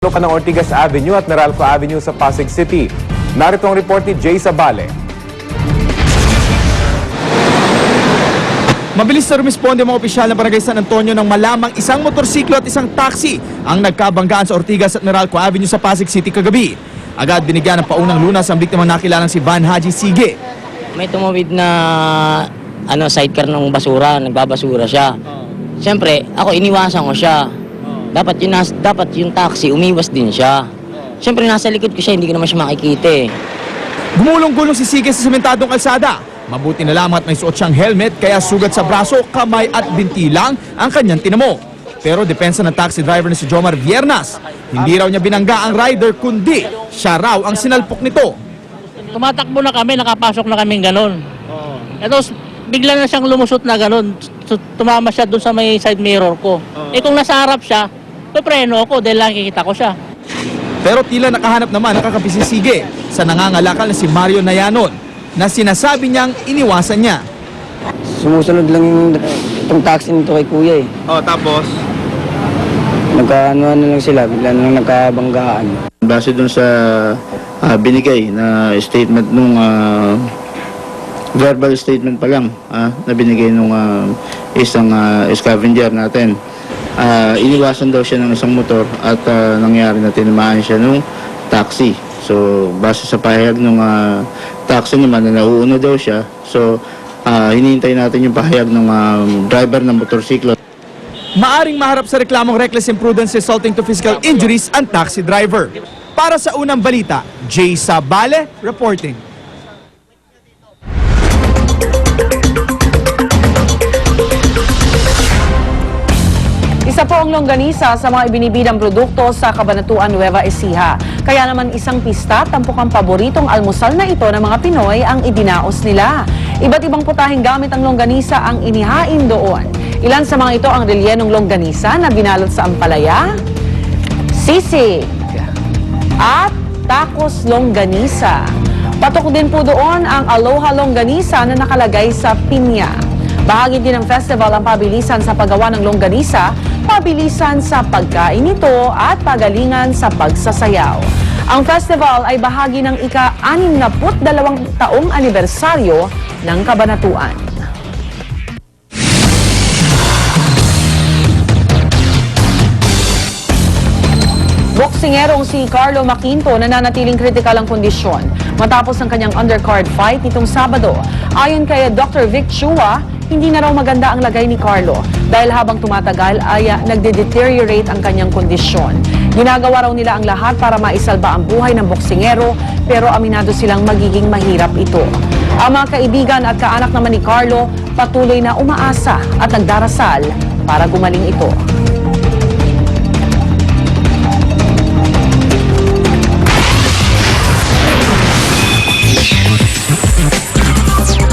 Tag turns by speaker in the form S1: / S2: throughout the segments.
S1: Pa ng Ortigas Avenue at Meralco Avenue sa Pasig City. Narito ang report ni Jay Sabale.
S2: Mabilis na rumisponde ang mga opisyal ng Barangay San Antonio nang malamang isang motorsiklo at isang taxi ang nagkabanggaan sa Ortigas at Meralco Avenue sa Pasig City kagabi. Agad binigyan ng paunang lunas ang biktimang nakilalang si Van Haji Sige.
S3: May tumawid na sidecar ng basura, nagbabasura siya. Siyempre, ako iniwasan ko siya. Dapat yung taxi, umiwas din siya. Siyempre, nasa likod ko siya, hindi ko naman siya makikita eh.
S2: Gumulong-gulong si Sige sa sementadong kalsada. Mabuti na lamang at may suot siyang helmet kaya sugat sa braso, kamay at binti lang ang kanyang tinamo. Pero depensa ng taxi driver na si Jomar Viernas, hindi raw niya binangga ang rider kundi siya raw ang sinalpok nito.
S4: Tumatakbo na kami, nakapasok na kaming ganun. Tapos bigla na siyang lumusot na ganun. Tumama siya doon sa may side mirror ko. Kung nasa harap siya, papreno ako dahil nakikita ko siya.
S2: Pero tila nakahanap naman ang kakapi si Sige sa nangangalakal na si Mario Nayanon na sinasabi niyang iniwasan niya.
S3: Sumusunod lang itong taxi nito kay kuya eh.
S2: Tapos?
S3: Nagkaano lang sila, bigla na lang nagkabanggaan.
S5: Base dun sa binigay na statement nung verbal statement pa lang na binigay nung isang scavenger natin. Iniwasan daw siya ng isang motor at nangyari na tinamaan siya nung taxi. So, base sa pahayag ng taxi naman na nauuna daw siya. So, hinihintay natin yung pahayag ng driver ng motorsiklo.
S2: Maaring maharap sa reklamong reckless imprudence resulting to physical injuries ang taxi driver. Para sa unang balita, Jay Sabale reporting.
S6: Isa po ang longganisa sa mga ibinibidang produkto sa Cabanatuan, Nueva Ecija. Kaya naman isang pista, tampok ang paboritong almusal na ito ng mga Pinoy ang idinaos nila. Iba't ibang putahing gamit ang longganisa ang inihain doon. Ilan sa mga ito ang relyenong longganisa na binalot sa ampalaya, sisig, at tacos longganisa. Patok din po doon ang aloha longganisa na nakalagay sa pinya. Bahagi din ng festival ang pabilisan sa paggawa ng longganisa, pabilisan sa pagkain nito at pagalingan sa pagsasayaw. Ang festival ay bahagi ng ika-62 taong anibersaryo ng Cabanatuan. Boksingerong si Carlo Maquinto nananatiling kritikal ang kondisyon matapos ang kanyang undercard fight nitong Sabado. Ayon kay Dr. Vic Chua, hindi na raw maganda ang lagay ni Carlo dahil habang tumatagal ay nagde-deteriorate ang kanyang kondisyon. Ginagawa raw nila ang lahat para maisalba ang buhay ng boksingero pero aminado silang magiging mahirap ito. Ang mga kaibigan at kaanak naman ni Carlo patuloy na umaasa at nagdarasal para gumaling ito.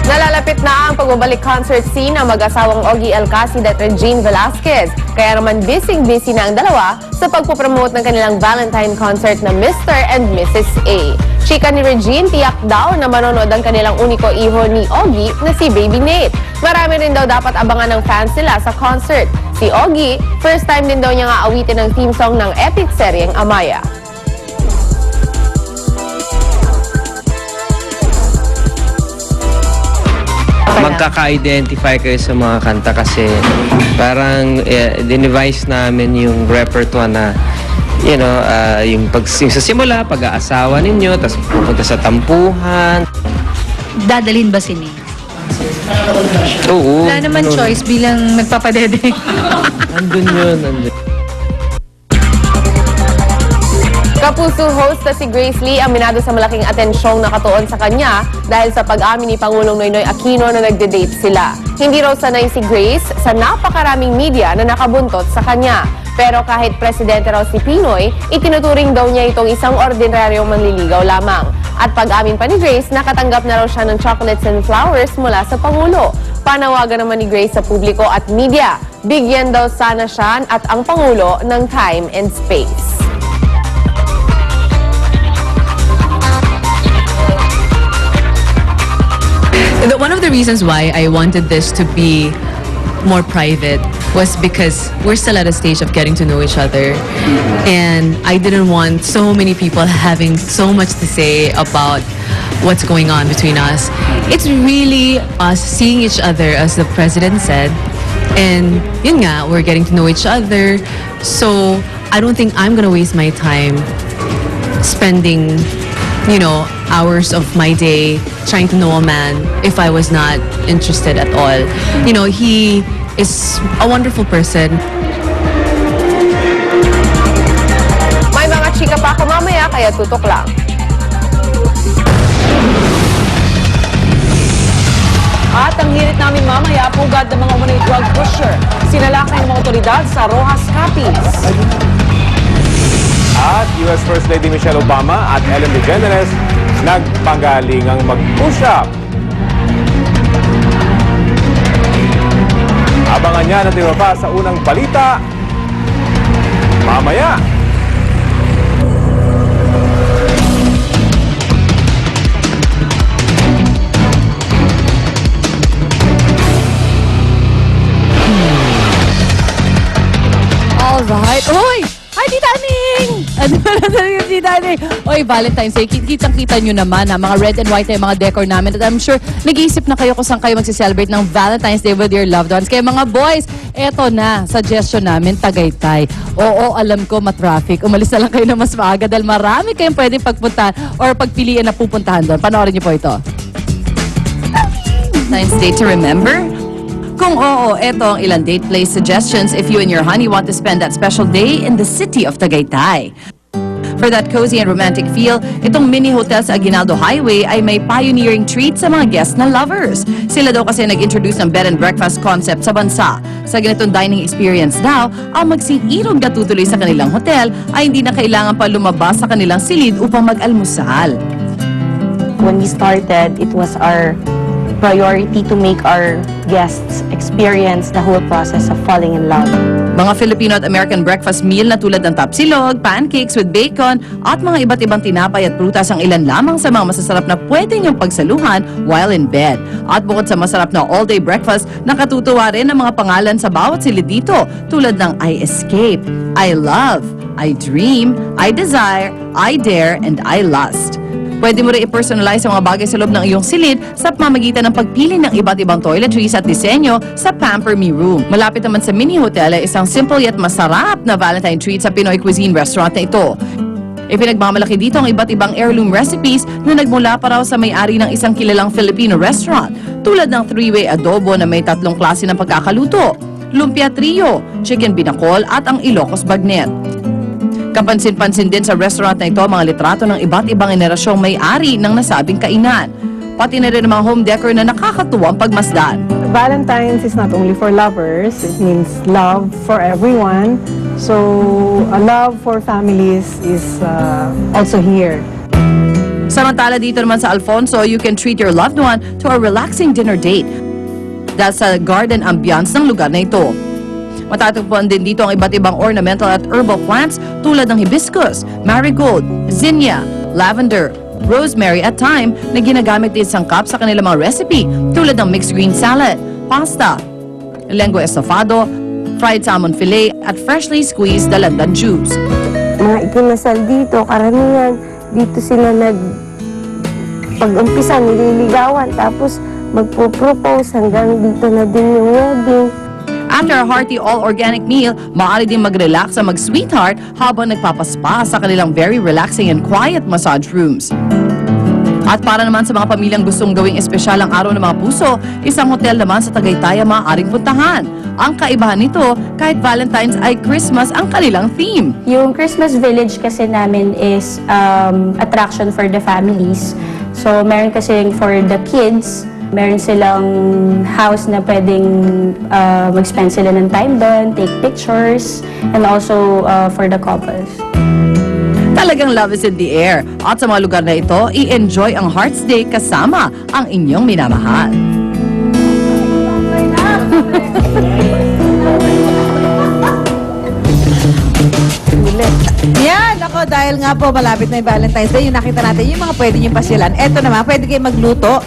S7: Nalalapit na ang pagbabalik concert scene ng mag-asawang Ogie Alcacid at Regine Velasquez. Kaya naman busy na ang dalawa sa pagpopromote ng kanilang Valentine concert na Mr. and Mrs. A. Chika ni Regine, tiyak daw na manonood ang kanilang uniko iho ni Ogie na si Baby Nate. Marami rin daw dapat abangan ng fans nila sa concert. Si Ogie, first time din daw niya nga awitin ang theme song ng epic seryeng Amaya.
S8: Magkaka-identify kayo sa mga kanta kasi parang dinevise namin yung repertoire na yung sa simula, pag-aasawa ninyo, tapos pupunta sa tampuhan.
S9: Dadalhin ba si Nate?
S8: Oo.
S9: Wala naman choice bilang nagpapadede.
S8: Nandun yun.
S7: Kapuso host na si Grace Lee aminado sa malaking atensyong nakatuon sa kanya dahil sa pag-amin ni Pangulong Noynoy Aquino na nagde-date sila. Hindi raw sanay si Grace sa napakaraming media na nakabuntot sa kanya. Pero kahit presidente raw si Pinoy, itinuturing daw niya itong isang ordinaryong manliligaw lamang. At pag-amin pa ni Grace, nakatanggap na raw siya ng chocolates and flowers mula sa Pangulo. Panawagan naman ni Grace sa publiko at media. Bigyan daw sana siya at ang Pangulo ng time and space.
S9: One of the reasons why I wanted this to be more private
S10: was because we're still at a stage of getting to know each other. And I didn't want so many people having so much to say about what's going on between us. It's really us seeing each other, as the president said. And yun nga, we're getting to know each other. So I don't think I'm gonna waste my time spending, hours of my day trying to know a man if I was not interested at all. He is a wonderful person.
S7: May mga chika pa ako mamaya, kaya tutok lang.
S6: At ang hirit namin mamaya, pugad ng mga umunay drug pusher. Sinalakay ng mga otoridad sa Rojas Capiz.
S1: At US First Lady Michelle Obama at Ellen DeGeneres nagpagalingang mag-push up. Abangan niya na tira pa sa unang balita mamaya.
S11: Alright. Uy! Hi, Tita Aning! Ano na yung Tita Aning? Uy, Valentine's Day. Kitang-kita nyo naman ha, mga red and white na yung mga decor namin. At I'm sure, nag-iisip na kayo kung saan kayo mag-celebrate ng Valentine's Day with your loved ones. Kaya mga boys, eto na, suggestion namin, Tagaytay. Oo, alam ko, matraffic. Umalis na lang kayo na mas maaga dahil marami kayong pwedeng pagpuntahan or pagpiliin na pupuntahan doon. Panoorin niyo po ito.
S10: Valentine's Day to remember? Kung oo, eto ang ilang date place suggestions if you and your honey want to spend that special day in the city of Tagaytay. For that cozy and romantic feel, itong mini hotel sa Aguinaldo Highway ay may pioneering treat sa mga guests na lovers. Sila daw kasi nag-introduce ng bed and breakfast concept sa bansa. Sa ganitong dining experience daw, ang magsing-irog na tutuloy sa kanilang hotel ay hindi na kailangan pa lumabas sa kanilang silid upang mag-almusal.
S12: When we started, it was our priority to make our guests experience the whole process of falling in love.
S10: Mga Filipino at American breakfast meal na tulad ng tapsilog, pancakes with bacon, at mga iba't ibang tinapay at prutas ang ilan lamang sa mga masasarap na pwede niyong pagsaluhan while in bed. At bukod sa masarap na all-day breakfast, nakatutuwa rin ang mga pangalan sa bawat silid dito tulad ng I escape, I love, I dream, I desire, I dare, and I lust. Pwede mo rin i-personalize ang mga bagay sa loob ng iyong silid sa pamamagitan ng pagpili ng iba't ibang toiletries at disenyo sa Pamper Me Room. Malapit naman sa mini hotel ay isang simple yet masarap na Valentine treat sa Pinoy cuisine restaurant na ito. Ipinagmamalaki dito ang iba't ibang heirloom recipes na nagmula pa raw sa may-ari ng isang kilalang Filipino restaurant, tulad ng three-way adobo na may 3 klase ng pagkakaluto, lumpia trio, chicken binakol at ang Ilocos bagnet. Kapansin-pansin din sa restaurant na ito ang mga litrato ng iba't ibang generasyong may-ari ng nasabing kainan. Pati na rin ang mga home decor na nakakatuwang pagmasdan.
S12: Valentine's is not only for lovers, it means love for everyone. So, a love for families is also here.
S10: Samantala dito naman sa Alfonso, you can treat your loved one to a relaxing dinner date dahil sa garden ambiance ng lugar na ito. Matatagpuan din dito ang iba't ibang ornamental at herbal plants tulad ng hibiscus, marigold, zinnia, lavender, rosemary at thyme na ginagamit din sangkap sa kanilang mga recipe tulad ng mixed green salad, pasta, lengua estofado, fried salmon fillet at freshly squeezed dalandan juice.
S12: Mga ikinasal dito, karamihan, dito sila pag-umpisa, nililigawan, tapos magpo-propose hanggang dito na din yung wedding.
S10: After a hearty all-organic meal, maaari din mag-relax at mag-sweetheart habang nagpapaspa sa kanilang very relaxing and quiet massage rooms. At para naman sa mga pamilyang gustong gawing espesyal ang araw ng mga puso, isang hotel naman sa Tagaytay ang maaaring puntahan. Ang kaibahan nito, kahit Valentine's ay Christmas ang kanilang theme.
S12: Yung Christmas Village kasi namin is attraction for the families. So, meron kasi for the kids, meron silang house na pwedeng mag-spend sila ng time doon, take pictures, and also for the couples.
S10: Talagang love is in the air. At sa mga lugar na ito, i-enjoy ang Heart's Day kasama ang inyong minamahal.
S11: Yan, ako dahil nga po malapit na yung Valentine's Day, yung nakita natin yung mga pwede niyong pasyalan. Eto naman, pwede kayo magluto.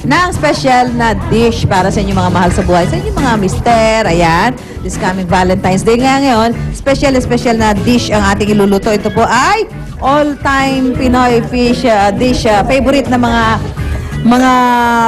S10: ng special na dish para sa inyong mga mahal sa buhay, sa inyong mga mister. Ayan, this coming Valentine's Day nga ngayon, special na dish ang ating iluluto. Ito po ay all-time Pinoy fish dish, favorite na mga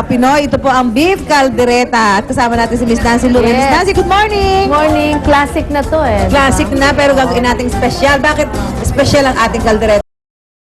S10: Pinoy. Ito po ang beef caldereta. At kasama natin si Miss Nancy Lumen. Miss Nancy, good morning!
S7: Morning, classic na to eh.
S10: Classic na pero gagawin nating special. Bakit special ang ating caldereta?